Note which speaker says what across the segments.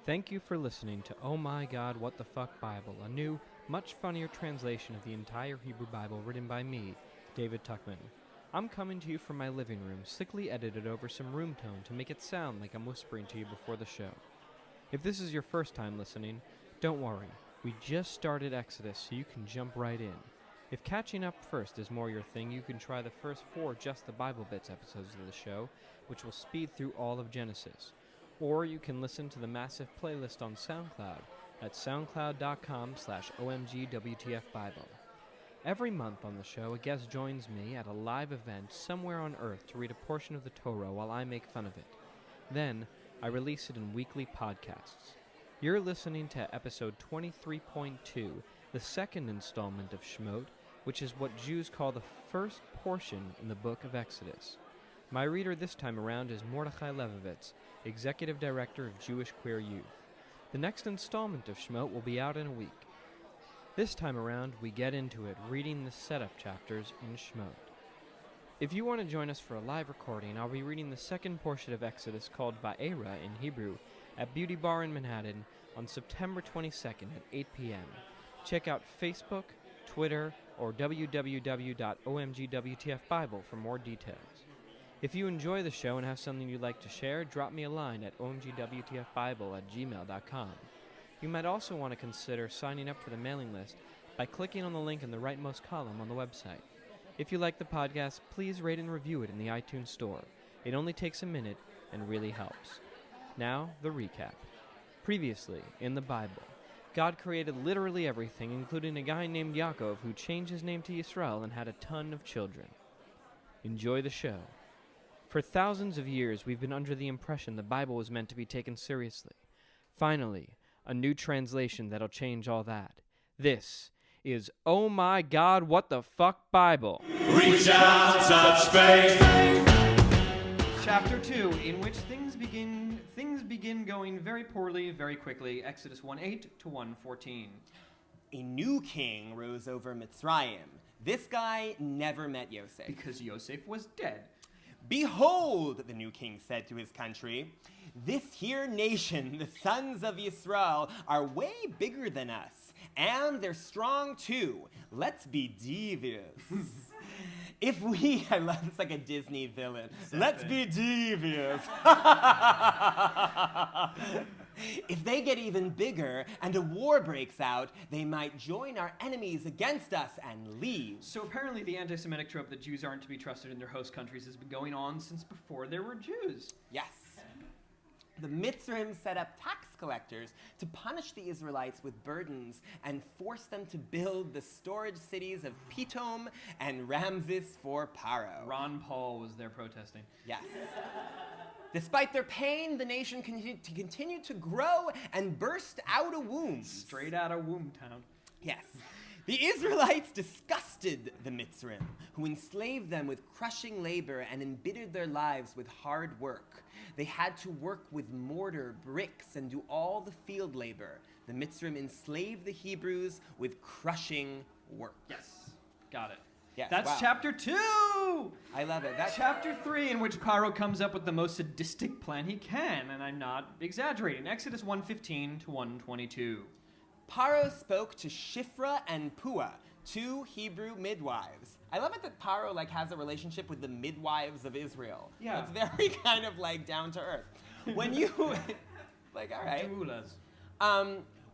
Speaker 1: Thank you for listening to Oh My God, What the Fuck Bible, a new, much funnier translation of the entire Hebrew Bible written by me, David Tuckman. I'm coming to you from my living room, slickly edited over some room tone to make it sound like I'm whispering to you before the show. If this is your first time listening, don't worry. We just started Exodus, so you can jump right in. If catching up first is more your thing, you can try the first 4 Just the Bible Bits episodes of the show, which will speed through all of Genesis. Or you can listen to the massive playlist on SoundCloud at soundcloud.com/OMGWTFBIBLE. Every month on the show, a guest joins me at a live event somewhere on Earth to read a portion of the Torah while I make fun of it. Then, I release it in weekly podcasts. You're listening to episode 23.2, the second installment of Shemot, which is what Jews call the first portion in the book of Exodus. My reader this time around is Mordechai Levovitz, Executive Director of Jewish Queer Youth. The next installment of Shemot will be out in a week. This time around, we get into it, reading the setup chapters in Shemot. If you want to join us for a live recording, I'll be reading the second portion of Exodus called Va'era in Hebrew at Beauty Bar in Manhattan on September 22nd at 8 p.m. Check out Facebook, Twitter, or www.omgwtfbible for more details. If you enjoy the show and have something you'd like to share, drop me a line at omgwtfbible@gmail.com. You might also want to consider signing up for the mailing list by clicking on the link in the rightmost column on the website. If you like the podcast, please rate and review it in the iTunes Store. It only takes a minute and really helps. Now, the recap. Previously, in the Bible, God created literally everything, including a guy named Yaakov who changed his name to Yisrael and had a ton of children. Enjoy the show. For thousands of years, we've been under the impression the Bible was meant to be taken seriously. Finally, a new translation that'll change all that. This is Oh My God, What the Fuck Bible.
Speaker 2: Reach out, touch faith.
Speaker 1: Chapter 2, in which things begin going very poorly, very quickly. Exodus 1:8 to 1:14.
Speaker 3: A new king rose over Mitzrayim. This guy never met Yosef.
Speaker 1: Because Yosef was dead.
Speaker 3: Behold, the new king said to his country, this here nation, the sons of Yisrael, are way bigger than us, and they're strong too. Let's be devious. I love it's like a Disney villain. Let's be devious. If they get even bigger and a war breaks out, they might join our enemies against us and leave.
Speaker 1: So apparently the anti-Semitic trope that Jews aren't to be trusted in their host countries has been going on since before there were Jews.
Speaker 3: Yes. The Mitzrayim set up tax collectors to punish the Israelites with burdens and force them to build the storage cities of Pitom and Ramses for Pharaoh.
Speaker 1: Ron Paul was there protesting.
Speaker 3: Yes. Despite their pain, the nation continued to grow and burst out of wombs.
Speaker 1: Straight out of womb town.
Speaker 3: Yes. The Israelites disgusted the Mitzrayim, who enslaved them with crushing labor and embittered their lives with hard work. They had to work with mortar, bricks, and do all the field labor. The Mitzrayim enslaved the Hebrews with crushing work.
Speaker 1: Yes. Got it.
Speaker 3: Yes,
Speaker 1: That's
Speaker 3: wow.
Speaker 1: chapter 2!
Speaker 3: I love it. That's
Speaker 1: chapter 3, in which Pharaoh comes up with the most sadistic plan he can, and I'm not exaggerating. Exodus 1:15 to 1:22.
Speaker 3: Pharaoh spoke to Shifra and Puah, 2 Hebrew midwives. I love it that Pharaoh has a relationship with the midwives of Israel.
Speaker 1: Yeah.
Speaker 3: It's very kind of down to earth. When you all right.
Speaker 1: Doulas.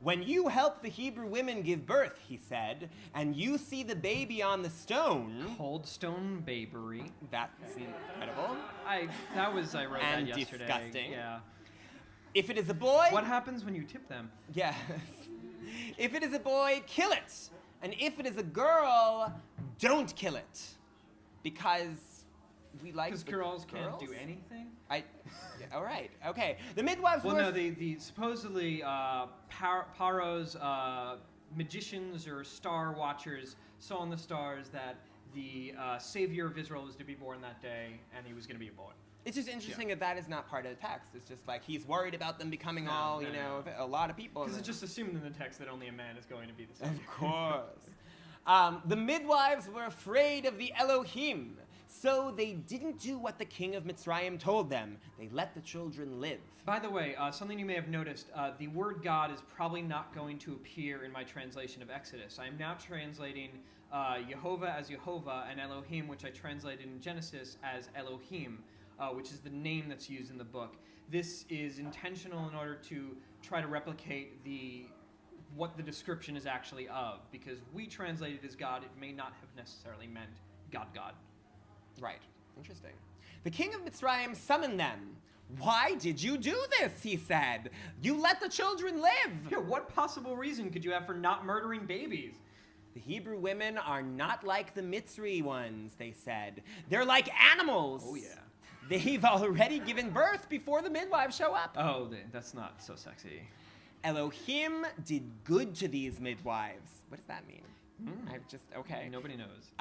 Speaker 3: When you help the Hebrew women give birth, he said, and you see the baby on the stone.
Speaker 1: Cold stone babery.
Speaker 3: That's incredible.
Speaker 1: I wrote
Speaker 3: and
Speaker 1: that yesterday.
Speaker 3: Disgusting.
Speaker 1: Yeah.
Speaker 3: If it is a boy.
Speaker 1: What happens when you tip them?
Speaker 3: Yes. If it is a boy, kill it. And if it is a girl, don't kill it. Because we like
Speaker 1: Because girls can't do anything?
Speaker 3: All right. Okay. The midwives
Speaker 1: Well,
Speaker 3: were...
Speaker 1: no, the supposedly Pharaoh's magicians or star watchers saw in the stars that the savior of Israel was to be born that day, and he was going to be a boy.
Speaker 3: It's just interesting that is not part of the text. It's just he's worried about them becoming a lot of people.
Speaker 1: Because it's just assumed in the text that only a man is going to be the savior.
Speaker 3: Of course. The midwives were afraid of the Elohim. So they didn't do what the king of Mitzrayim told them. They let the children live.
Speaker 1: By the way, something you may have noticed, the word God is probably not going to appear in my translation of Exodus. I am now translating Jehovah as Jehovah and Elohim, which I translated in Genesis as Elohim, which is the name that's used in the book. This is intentional in order to try to replicate what the description is actually of, because we translate it as God. It may not have necessarily meant God.
Speaker 3: Right. Interesting. The king of Mitzrayim summoned them. Why did you do this? He said. You let the children live.
Speaker 1: Yeah, what possible reason could you have for not murdering babies?
Speaker 3: The Hebrew women are not like the Mitzri ones, they said. They're like animals.
Speaker 1: Oh, yeah.
Speaker 3: They've already given birth before the midwives show up.
Speaker 1: Oh, that's not so sexy.
Speaker 3: Elohim did good to these midwives. What does that mean? Okay.
Speaker 1: Nobody knows.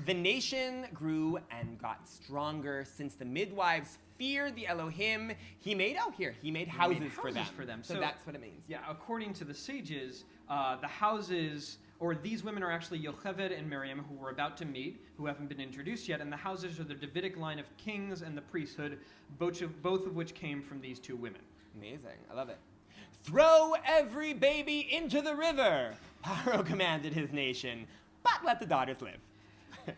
Speaker 3: The nation grew and got stronger since the midwives feared the Elohim. He made houses for them. So that's what it means.
Speaker 1: Yeah, according to the sages, the houses, or these women are actually Yocheved and Miriam, who we're about to meet, who haven't been introduced yet, and the houses are the Davidic line of kings and the priesthood, both of which came from these two women.
Speaker 3: Amazing. I love it. Throw every baby into the river, Pharaoh commanded his nation, but let the daughters live.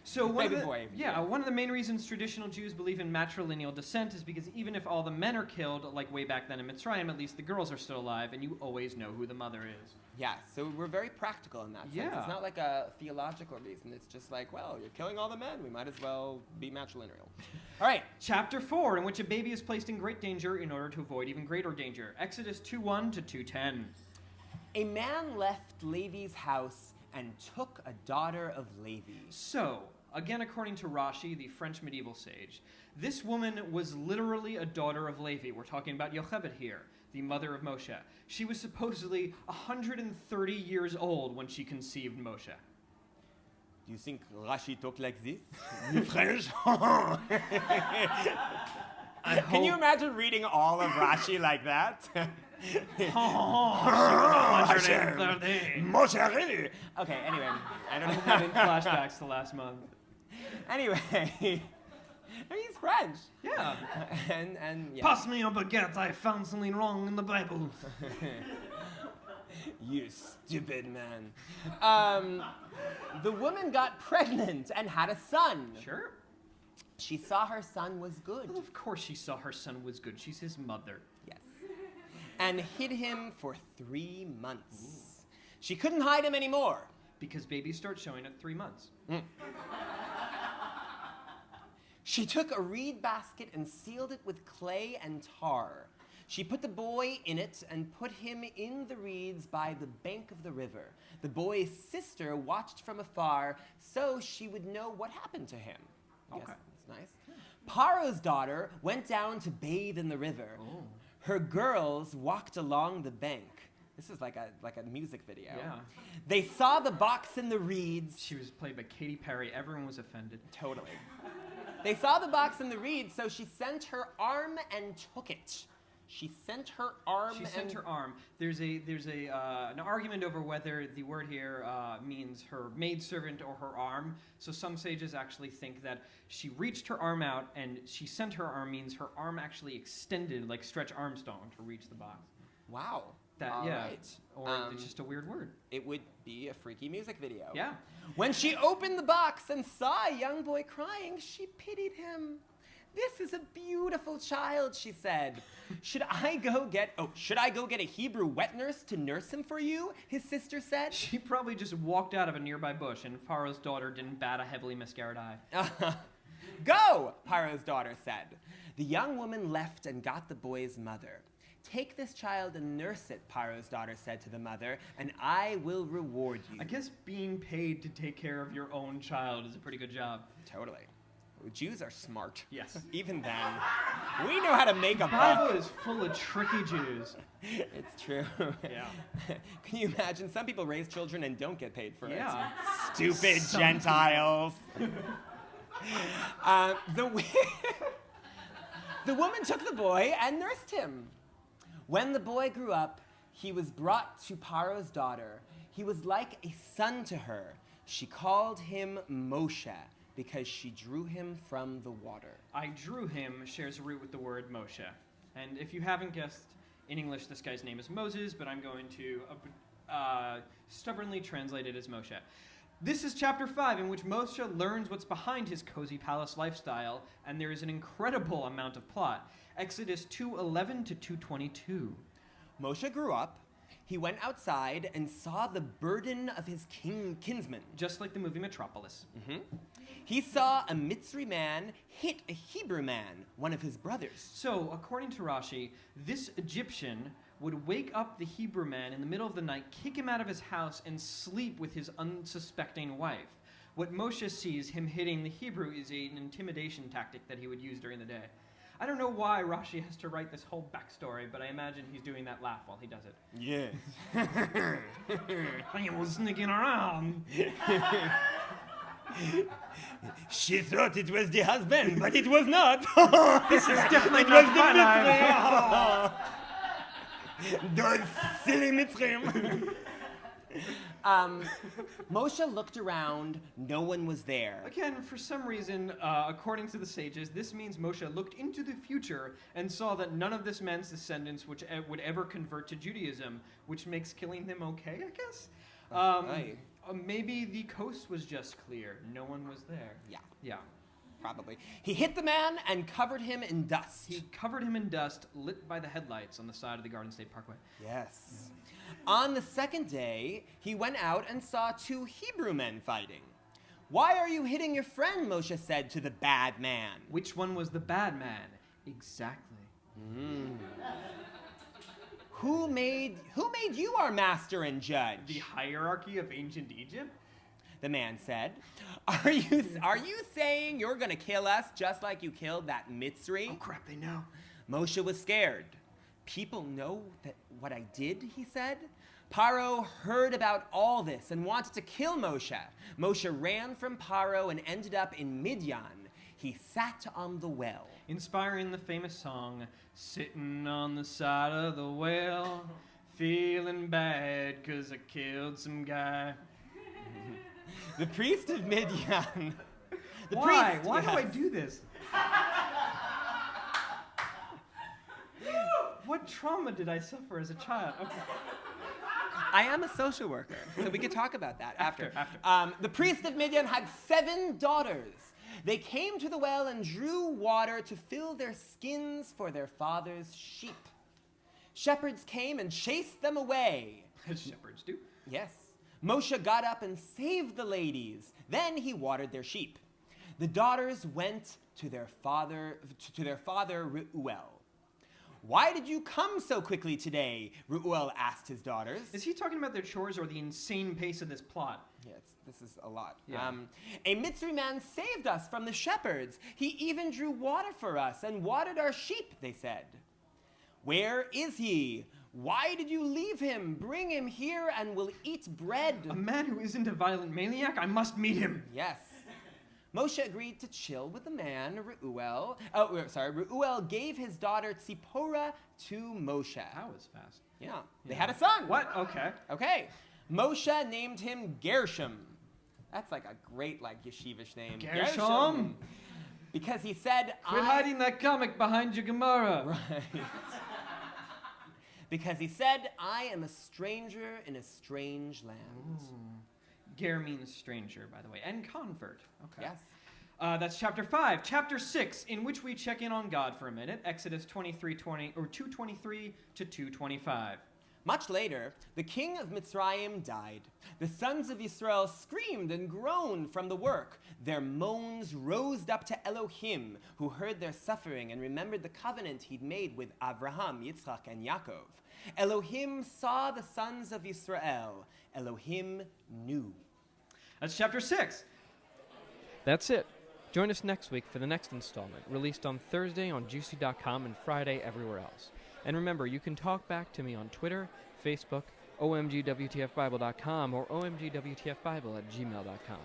Speaker 1: So one of the main reasons traditional Jews believe in matrilineal descent is because even if all the men are killed, like way back then in Mitzrayim, at least the girls are still alive, and you always know who the mother is.
Speaker 3: Yeah, so we're very practical in that sense.
Speaker 1: Yeah.
Speaker 3: It's not like a theological reason. It's just like, well, you're killing all the men. We might as well be matrilineal. All right.
Speaker 1: Chapter 4, in which a baby is placed in great danger in order to avoid even greater danger. Exodus 2:1 to 2:10.
Speaker 3: A man left Levi's house and took a daughter of Levi.
Speaker 1: So, again, according to Rashi, the French medieval sage, this woman was literally a daughter of Levi. We're talking about Yocheved here, the mother of Moshe. She was supposedly 130 years old when she conceived Moshe.
Speaker 3: Do you think Rashi talked like this? In French? Can you imagine reading all of Rashi like that? Moshe, really? Okay, anyway. I don't know.
Speaker 1: I'm having flashbacks to last month.
Speaker 3: Anyway. He's French.
Speaker 1: Yeah.
Speaker 3: and yeah.
Speaker 1: Pass me a baguette. I found something wrong in the Bible.
Speaker 3: You stupid man. The woman got pregnant and had a son.
Speaker 1: Sure.
Speaker 3: She saw her son was good.
Speaker 1: Well, of course she saw her son was good. She's his mother.
Speaker 3: Yes. And hid him for 3 months. Ooh. She couldn't hide him anymore.
Speaker 1: Because babies start showing at 3 months.
Speaker 3: She took a reed basket and sealed it with clay and tar. She put the boy in it and put him in the reeds by the bank of the river. The boy's sister watched from afar so she would know what happened to him. Okay. Yes, that's nice. Paro's daughter went down to bathe in the river. Oh. Her girls walked along the bank. This is like a music video.
Speaker 1: Yeah.
Speaker 3: They saw the box in the reeds.
Speaker 1: She was played by Katy Perry. Everyone was offended.
Speaker 3: Totally. They saw the box in the reeds, so she sent her arm and took it. She sent her arm. There's an argument over whether the word here means her maidservant or her arm. So some sages actually think that she reached her arm out, and she sent her arm means her arm actually extended like Stretch Armstrong to reach the box. Wow. Right. Or it's just a weird word. It would be a freaky music video. Yeah. When she opened the box and saw a young boy crying, she pitied him. This is a beautiful child, she said. Should I go get a Hebrew wet nurse to nurse him for you? His sister said. She probably just walked out of a nearby bush, and Pharaoh's daughter didn't bat a heavily mascaraed eye. Go, Pharaoh's daughter said. The young woman left and got the boy's mother. Take this child and nurse it, Pharaoh's daughter said to the mother, and I will reward you. I guess being paid to take care of your own child is a pretty good job. Totally. Jews are smart. Yes. Even then. We know how to make a buck. The Bible is full of tricky Jews. It's true. Yeah. Can you imagine? Some people raise children and don't get paid for it. Yeah. Stupid Gentiles. The woman took the boy and nursed him. When the boy grew up, he was brought to Pharaoh's daughter. He was like a son to her. She called him Moshe. because she drew him from the water.
Speaker 1: I drew him shares a root with the word Moshe. And if you haven't guessed, in English this guy's name is Moses, but I'm going to stubbornly translate it as Moshe. This is chapter 5, in which Moshe learns what's behind his cozy palace lifestyle, and there is an incredible amount of plot. Exodus 2:11 to 2:22.
Speaker 3: Moshe grew up. He went outside and saw the burden of his kinsmen.
Speaker 1: Just like the movie Metropolis.
Speaker 3: He saw a Mitzri man hit a Hebrew man, one of his brothers.
Speaker 1: So, according to Rashi, this Egyptian would wake up the Hebrew man in the middle of the night, kick him out of his house, and sleep with his unsuspecting wife. What Moshe sees him hitting the Hebrew is an intimidation tactic that he would use during the day. I don't know why Rashi has to write this whole backstory, but I imagine he's doing that laugh while he does it.
Speaker 3: Yes.
Speaker 1: I was sneaking around.
Speaker 3: She thought it was the husband, but it was not.
Speaker 1: This is definitely
Speaker 3: it
Speaker 1: not
Speaker 3: was the Mitzri. Those silly Mitzrim. Moshe looked around. No one was there.
Speaker 1: Again, for some reason, according to the sages, this means Moshe looked into the future and saw that none of this man's descendants would ever convert to Judaism, which makes killing them okay, I guess. Maybe the coast was just clear. No one was there. Yeah.
Speaker 3: Probably. He hit the man and covered him in dust.
Speaker 1: He covered him in dust, lit by the headlights on the side of the Garden State Parkway.
Speaker 3: Yes. On the second day, he went out and saw 2 Hebrew men fighting. "Why are you hitting your friend?" Moshe said to the bad man.
Speaker 1: Which one was the bad man? Exactly.
Speaker 3: Who made you our master and judge?
Speaker 1: The hierarchy of ancient Egypt?
Speaker 3: The man said. Are you saying you're going to kill us just like you killed that Mitzri?
Speaker 1: Oh crap, they know.
Speaker 3: Moshe was scared. People know that what I did, he said. Pharaoh heard about all this and wanted to kill Moshe. Moshe ran from Pharaoh and ended up in Midian. He sat on the well.
Speaker 1: Inspiring the famous song, "Sitting on the side of the well, feeling bad 'cause I killed some guy."
Speaker 3: The priest of Midian.
Speaker 1: Why do I do this? What trauma did I suffer as a child? Okay.
Speaker 3: I am a social worker, so we could talk about that after.
Speaker 1: After.
Speaker 3: The priest of Midian had 7 daughters. They came to the well and drew water to fill their skins for their father's sheep. Shepherds came and chased them away.
Speaker 1: As shepherds do.
Speaker 3: Yes. Moshe got up and saved the ladies. Then he watered their sheep. The daughters went to their father Reuel. "Why did you come so quickly today?" Reuel asked his daughters.
Speaker 1: Is he talking about their chores or the insane pace of this plot?
Speaker 3: Yes, this is a lot.
Speaker 1: Yeah.
Speaker 3: A Mitzri man saved us from the shepherds. He even drew water for us and watered our sheep, they said. "Where is he? Why did you leave him? Bring him here and we'll eat bread."
Speaker 1: A man who isn't a violent maniac? I must meet him.
Speaker 3: Yes. Moshe agreed to chill with the man, Reuel. Reuel gave his daughter Tzipporah to Moshe.
Speaker 1: That was fast.
Speaker 3: Yeah. They had a son.
Speaker 1: What? Okay.
Speaker 3: Okay. Moshe named him Gershom. That's like a great yeshivish name.
Speaker 1: Gershom?
Speaker 3: Because he said,
Speaker 1: Quit hiding that comic behind your Gemara.
Speaker 3: Right. Because he said, "I am a stranger in a strange land."
Speaker 1: Ger means stranger, by the way, and convert. Okay.
Speaker 3: Yes.
Speaker 1: That's chapter 5. Chapter 6, in which we check in on God for a minute. Exodus 2:23 to 2:25.
Speaker 3: Much later, the king of Mitzrayim died. The sons of Israel screamed and groaned from the work. Their moans rose up to Elohim, who heard their suffering and remembered the covenant he'd made with Abraham, Yitzchak, and Yaakov. Elohim saw the sons of Israel. Elohim knew.
Speaker 1: That's chapter 6.
Speaker 2: That's it. Join us next week for the next installment, released on Thursday on Juicy.com and Friday everywhere else. And remember, you can talk back to me on Twitter, Facebook, OMGWTFBIBLE.com, or OMGWTFBIBLE@gmail.com.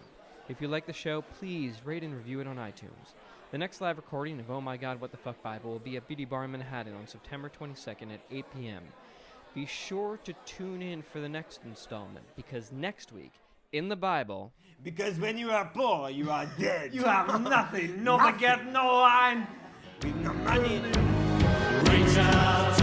Speaker 2: If you like the show, please rate and review it on iTunes. The next live recording of Oh My God, What the Fuck Bible will be at Beauty Bar in Manhattan on September 22nd at 8 p.m. Be sure to tune in for the next installment, because next week in the Bible.
Speaker 3: Because when you are poor, you are dead.
Speaker 4: You have nothing. No baguette, no wine.
Speaker 3: With no money.
Speaker 4: Reach out.